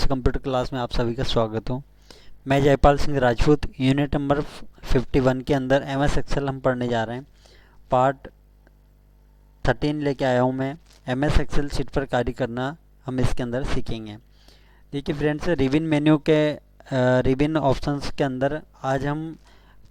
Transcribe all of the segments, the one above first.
Computer class में आप सभी का स्वागत हो। मैं जयपाल सिंह राजपूत। यूनिट नंबर 51 के अंदर एमएस एक्सेल हम पढ़ने जा रहे हैं। पार्ट 13 लेके आया हूँ मैं। एमएस एक्सेल शीट पर कार्य करना हम इसके अंदर सीखेंगे। देखिए फ्रेंड्स, रिबिन मेन्यू के रिबिन ऑप्शंस के अंदर आज हम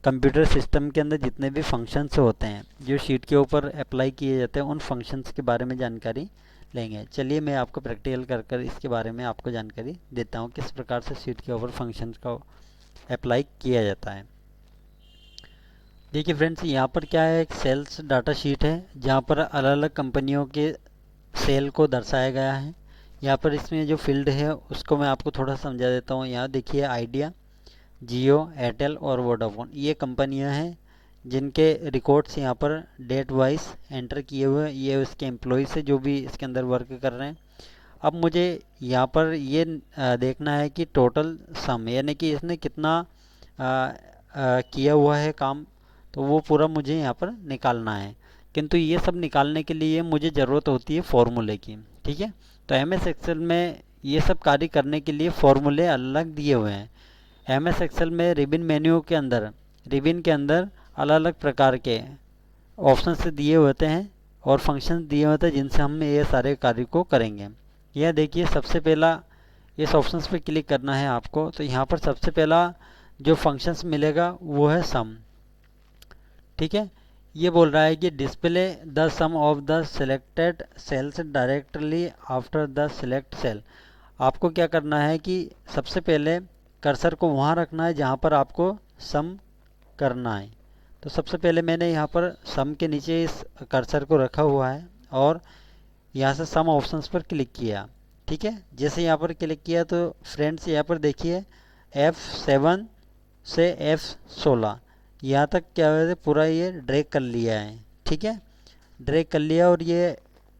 कंप्यूटर सिस्टम के अंदर जितने भी फंक्शंस होते हैं जो शीट के ऊपर अप्लाई किए जाते हैं उन फंक्शंस के बारे में जानकारी लेंगे। चलिए मैं आपको प्रैक्टिकल कर इसके बारे में आपको जानकारी देता हूँ किस प्रकार से शीट के ऊपर फंक्शंस का अप्लाई किया जाता है। देखिए फ्रेंड्स, यहाँ पर क्या है, एक सेल्स डाटा शीट है जहाँ पर अलग अलग कंपनियों के सेल को दर्शाया गया है। यहाँ पर इसमें जो फील्ड है उसको मैं आपको थोड़ा समझा देता हूँ। यहाँ देखिए आइडिया, जियो, एयरटेल और वोडाफोन ये कंपनियां हैं जिनके रिकॉर्ड्स यहाँ पर डेट वाइज एंटर किए हुए हैं। ये उसके एम्प्लॉयज़ है जो भी इसके अंदर वर्क कर रहे हैं। अब मुझे यहाँ पर ये देखना है कि टोटल सम यानी कि इसने कितना किया हुआ है काम, तो वो पूरा मुझे यहाँ पर निकालना है। किंतु ये सब निकालने के लिए मुझे ज़रूरत होती है फॉर्मूले की। ठीक है, तो एमएस एक्सेल में ये सब कार्य करने के लिए फॉर्मूले अलग दिए हुए हैं। एमएस एक्सेल में रिबिन मेन्यू के अंदर अलग अलग प्रकार के ऑप्शंस दिए होते हैं और फंक्शंस दिए होते हैं जिनसे हम ये सारे कार्य को करेंगे। यह देखिए, सबसे पहला इस ऑप्शंस पे क्लिक करना है आपको। तो यहाँ पर सबसे पहला जो फंक्शंस मिलेगा वो है सम। ठीक है, ये बोल रहा है कि display the sum of the selected cells directly after the select cell. आपको क्या करना है कि सबसे पहले कर्सर को वहाँ रखना है जहाँ पर आपको सम करना है। तो सबसे पहले मैंने यहाँ पर सम के नीचे इस कर्सर को रखा हुआ है और यहाँ से सम ऑप्शंस पर क्लिक किया। ठीक है, जैसे यहाँ पर क्लिक किया तो फ्रेंड्स यहाँ पर देखिए F7 से F16 यहाँ तक क्या हुआ है, पूरा ये ड्रैग कर लिया है। ठीक है, ड्रैग कर लिया और ये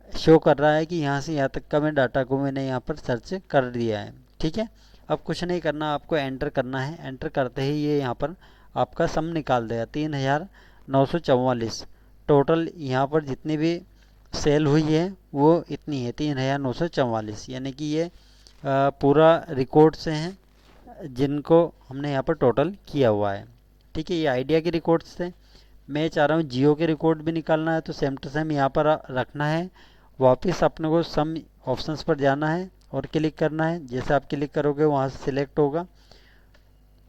शो कर रहा है कि यहाँ से यहाँ तक का मैं डाटा को मैंने यहाँ पर सर्च कर दिया है। ठीक है, अब कुछ नहीं करना, आपको एंटर करना है। एंटर करते ही ये यहाँ पर आपका सम निकाल देगा 3944। टोटल यहाँ पर जितनी भी सेल हुई है वो इतनी है 3944, यानी कि ये पूरा रिकॉर्ड से हैं जिनको हमने यहाँ पर टोटल किया हुआ है। ठीक है, ये आइडिया के रिकॉर्ड्स थे। मैं चाह रहा हूँ जियो के रिकॉर्ड भी निकालना है, तो सेम टू सेम यहाँ पर रखना है। वापस अपने को सम ऑप्शंस पर जाना है और क्लिक करना है। जैसे आप क्लिक करोगे वहाँ से सिलेक्ट होगा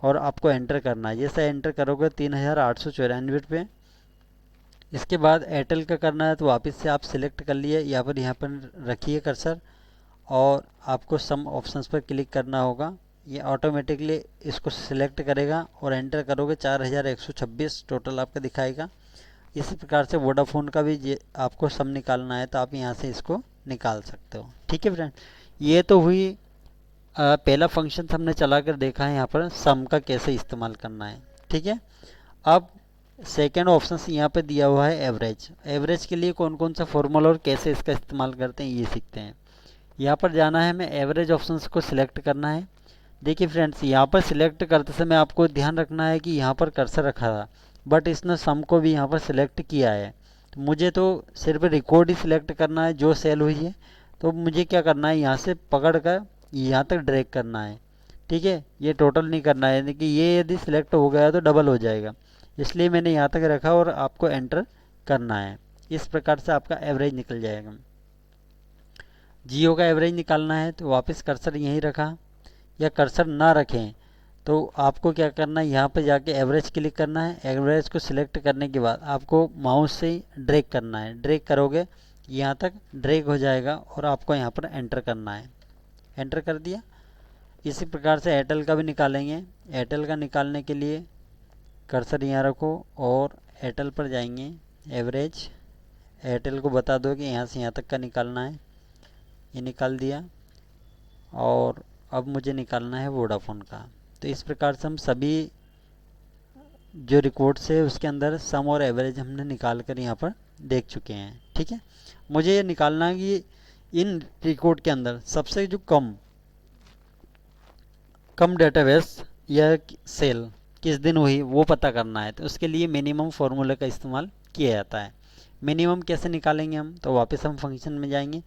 और आपको एंटर करना है। जैसे एंटर करोगे 3894 पे। इसके बाद एयरटेल का करना है, तो वापस से आप सिलेक्ट कर लिए, यहाँ पर रखिए कर्सर और आपको सम ऑप्शंस पर क्लिक करना होगा। ये ऑटोमेटिकली इसको सिलेक्ट करेगा और एंटर करोगे 4126 टोटल आपका दिखाएगा। इसी प्रकार से वोडाफोन का भी आपको सम निकालना है, तो आप यहाँ से इसको निकाल सकते हो। ठीक है फ्रेंड, ये तो हुई पहला फंक्शन हमने चला कर देखा है यहाँ पर सम का कैसे इस्तेमाल करना है। ठीक है, अब सेकेंड ऑप्शन यहाँ पे दिया हुआ है एवरेज। एवरेज के लिए कौन कौन सा फॉर्मूला और कैसे इसका इस्तेमाल करते हैं ये सीखते हैं। यहाँ पर जाना है, हमें एवरेज ऑप्शन को सिलेक्ट करना है। देखिए फ्रेंड्स, यहाँ पर सिलेक्ट करते समय आपको ध्यान रखना है कि यहाँ पर कर्सर रखा था बट इसने सम को भी यहाँ पर सिलेक्ट किया है। तो मुझे तो सिर्फ रिकॉर्ड ही सिलेक्ट करना है जो सेल हुई है। तो मुझे क्या करना है, यहाँ से पकड़ कर यहाँ तक ड्रैग करना है। ठीक है, ये टोटल नहीं करना है, यानी कि ये यदि सिलेक्ट हो गया तो डबल हो जाएगा, इसलिए मैंने यहाँ तक रखा और आपको एंटर करना है। इस प्रकार से आपका एवरेज निकल जाएगा। जियो का एवरेज निकालना है तो वापस कर्सर यहीं रखा, या कर्सर ना रखें तो आपको क्या करना है, यहाँ पे जाके एवरेज क्लिक करना है। एवरेज को सिलेक्ट करने के बाद आपको माउस से ही ड्रैग करना है। ड्रैग करोगे यहाँ तक ड्रैग हो जाएगा और आपको यहाँ पर एंटर करना है। एंटर कर दिया। इसी प्रकार से एयरटेल का भी निकालेंगे। एयरटेल का निकालने के लिए कर्सर यहाँ रखो और एयरटेल पर जाएंगे। एवरेज एयरटेल को बता दो कि यहाँ से यहाँ तक का निकालना है। ये निकाल दिया और अब मुझे निकालना है वोडाफोन का। तो इस प्रकार से हम सभी जो रिकॉर्ड्स है उसके अंदर सम और एवरेज हमने निकाल कर यहाँ पर देख चुके हैं। ठीक है, मुझे ये निकालना है कि इन रिकॉर्ड के अंदर सबसे जो कम डेटाबेस या सेल किस दिन हुई वो पता करना है। तो उसके लिए मिनिमम फार्मूले का इस्तेमाल किया जाता है। मिनिमम कैसे निकालेंगे हम, तो वापस हम फंक्शन में जाएंगे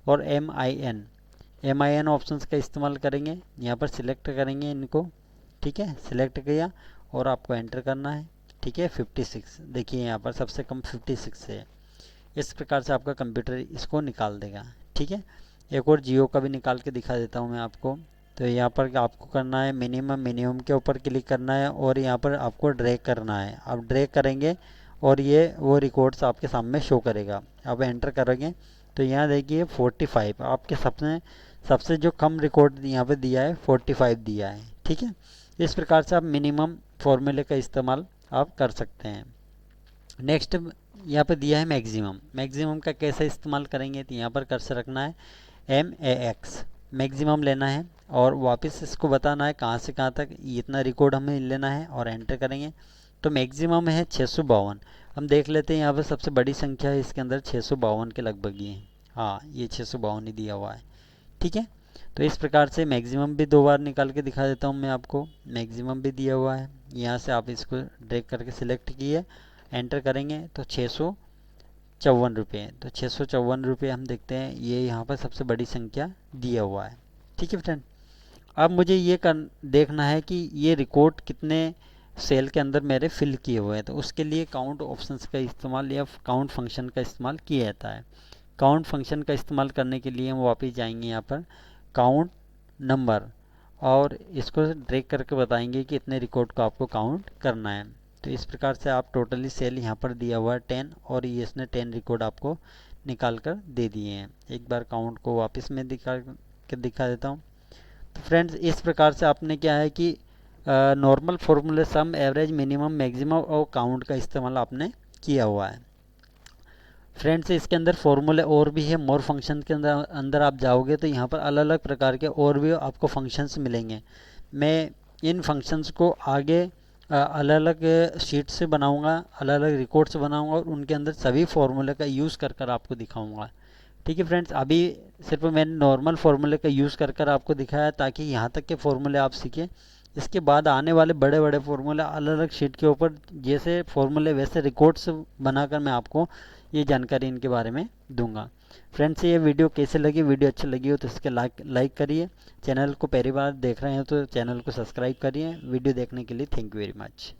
और MIN MIN ऑप्शंस का इस्तेमाल करेंगे, यहाँ पर सिलेक्ट करेंगे इनको, ठीक है, सिलेक्ट किया और आपको एंटर करना है, ठीक है। 56 देखिए यहाँ पर सबसे कम 56 है। इस प्रकार से आपका कंप्यूटर इसको निकाल देगा, ठीक है। एक और जियो का भी निकाल के दिखा देता हूँ मैं आपको। तो यहाँ पर आपको करना है मिनिमम के ऊपर क्लिक करना है और यहाँ पर आपको ड्रैग करना है। आप ड्रैग करेंगे और ये वो रिकॉर्ड्स आपके सामने शो करेगा। आप एंटर करेंगे तो यहाँ देखिए 45 आपके सबसे जो कम रिकॉर्ड यहाँ पे दिया है 45 दिया है, ठीक है। इस प्रकार से आप मिनिमम फॉर्मूले का इस्तेमाल आप कर सकते हैं। नेक्स्ट यहाँ पे दिया है मैक्सिमम का कैसे इस्तेमाल करेंगे, तो यहाँ पर कर्सर रखना है MAX, मैक्सिमम लेना है और वापस इसको बताना है कहाँ से कहाँ तक इतना रिकॉर्ड हमें लेना है और एंटर करेंगे। तो मैक्सिमम है 652। हम देख लेते हैं यहाँ पर सबसे बड़ी संख्या है इसके अंदर 652 के लगभग ही है। हाँ, ये 652 ही दिया हुआ है, ठीक है। तो इस प्रकार से मैक्सिमम भी 2 बार निकाल के दिखा देता हूँ मैं आपको। मैक्सिमम भी दिया हुआ है, यहाँ से आप इसको ड्रैग करके सिलेक्ट किए, एंटर करेंगे तो 654 रुपये। तो 654 रुपये हम देखते हैं, ये यहाँ पर सबसे बड़ी संख्या दिया हुआ है, ठीक है फ्रेंड। अब मुझे ये देखना है कि ये रिकॉर्ड कितने सेल के अंदर मेरे फिल किए हुए हैं। तो उसके लिए काउंट ऑप्शंस का इस्तेमाल या काउंट फंक्शन का इस्तेमाल किया जाता है। काउंट फंक्शन का इस्तेमाल करने के लिए हम वापस जाएंगे यहाँ पर काउंट नंबर और इसको ड्रैग करके बताएंगे कि इतने रिकॉर्ड को आपको काउंट करना है। तो इस प्रकार से आप टोटली सेल यहाँ पर दिया हुआ है 10 और ये इसने 10 रिकॉर्ड आपको निकाल कर दे दिए हैं। एक बार काउंट को वापस में दिखा देता हूँ। तो फ्रेंड्स इस प्रकार से आपने क्या है कि नॉर्मल फॉर्मूले सम एवरेज मिनिमम मैक्सिमम और काउंट का इस्तेमाल आपने किया हुआ है। फ्रेंड्स इसके अंदर फॉर्मूले और भी है। मोर फंक्शन के अंदर आप जाओगे तो यहाँ पर अलग अलग प्रकार के और भी आपको फंक्शंस मिलेंगे। मैं इन फंक्शंस को आगे अलग अलग शीट से बनाऊंगा, अलग अलग रिकॉर्ड्स बनाऊंगा और उनके अंदर सभी फॉर्मूले का यूज़ कर आपको दिखाऊंगा, ठीक है फ्रेंड्स। अभी सिर्फ मैंने नॉर्मल फार्मूले का यूज़ कर आपको दिखाया ताकि यहाँ तक के फार्मूले आप सीखें। इसके बाद आने वाले बड़े बड़े फार्मूले अलग अलग शीट के ऊपर जैसे फार्मूले वैसे रिकॉर्ड्स बनाकर मैं आपको ये जानकारी इनके बारे में दूंगा। फ्रेंड्स ये वीडियो कैसे लगी, वीडियो अच्छी लगी हो तो इसके लाइक करिए। चैनल को पहली बार देख रहे हैं तो चैनल को सब्सक्राइब करिए। वीडियो देखने के लिए थैंक यू वेरी मच।